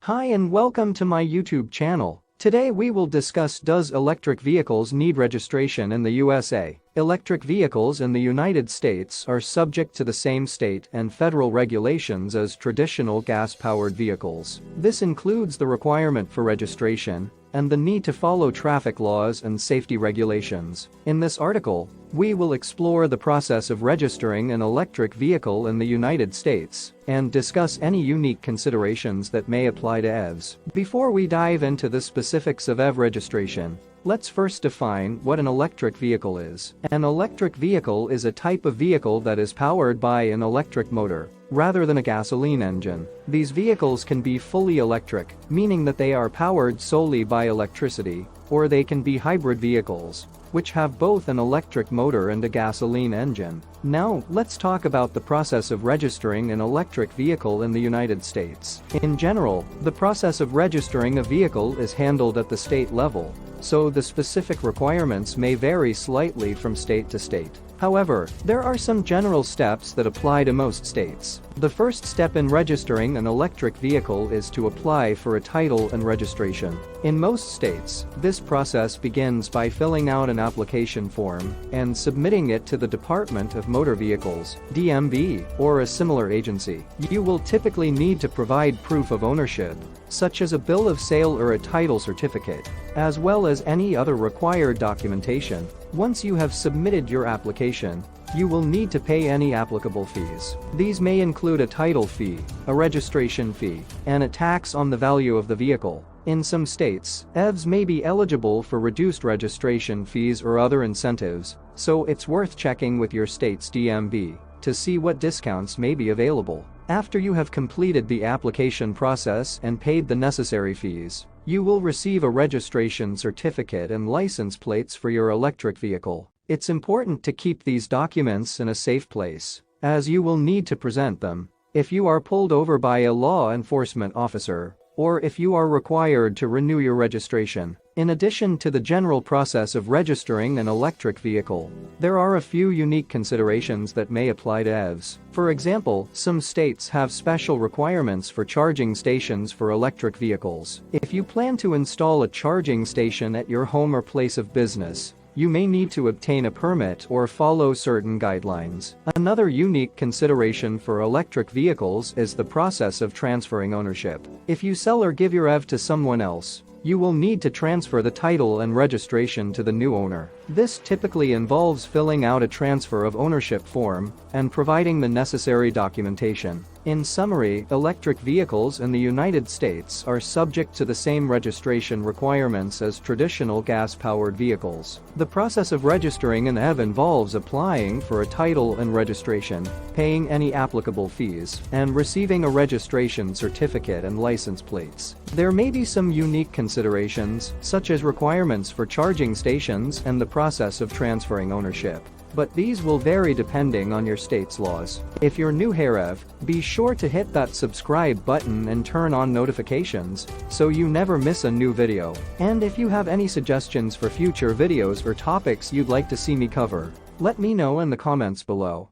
Hi and welcome to my YouTube channel. Today we will discuss, does electric vehicles need registration in the USA? Electric vehicles in the United States are subject to the same state and federal regulations as traditional gas-powered vehicles. This includes the requirement for registration and the need to follow traffic laws and safety regulations. In this article, we will explore the process of registering an electric vehicle in the United States and discuss any unique considerations that may apply to EVs. Before we dive into the specifics of EV registration, let's first define what an electric vehicle is. An electric vehicle is a type of vehicle that is powered by an electric motor, rather than a gasoline engine. These vehicles can be fully electric, meaning that they are powered solely by electricity, or they can be hybrid vehicles, which have both an electric motor and a gasoline engine. Now, let's talk about the process of registering an electric vehicle in the United States. In general, the process of registering a vehicle is handled at the state level, so the specific requirements may vary slightly from state to state. However, there are some general steps that apply to most states. The first step in registering an electric vehicle is to apply for a title and registration. In most states, this process begins by filling out an application form and submitting it to the Department of Motor Vehicles, DMV, or a similar agency. You will typically need to provide proof of ownership, such as a bill of sale or a title certificate, as well as any other required documentation. Once you have submitted your application, you will need to pay any applicable fees. These may include a title fee, a registration fee, and a tax on the value of the vehicle. In some states, EVs may be eligible for reduced registration fees or other incentives, so it's worth checking with your state's DMV to see what discounts may be available. After you have completed the application process and paid the necessary fees, you will receive a registration certificate and license plates for your electric vehicle. It's important to keep these documents in a safe place, as you will need to present them if you are pulled over by a law enforcement officer, or if you are required to renew your registration. In addition to the general process of registering an electric vehicle, there are a few unique considerations that may apply to EVs. For example, some states have special requirements for charging stations for electric vehicles. If you plan to install a charging station at your home or place of business, you may need to obtain a permit or follow certain guidelines. Another unique consideration for electric vehicles is the process of transferring ownership. If you sell or give your EV to someone else, you will need to transfer the title and registration to the new owner. This typically involves filling out a transfer of ownership form and providing the necessary documentation. In summary, electric vehicles in the United States are subject to the same registration requirements as traditional gas-powered vehicles. The process of registering an EV involves applying for a title and registration, paying any applicable fees, and receiving a registration certificate and license plates. There may be some unique considerations, such as requirements for charging stations and the process of transferring ownership, but these will vary depending on your state's laws. If you're new here EV, be sure to hit that subscribe button and turn on notifications so you never miss a new video. And if you have any suggestions for future videos or topics you'd like to see me cover, let me know in the comments below.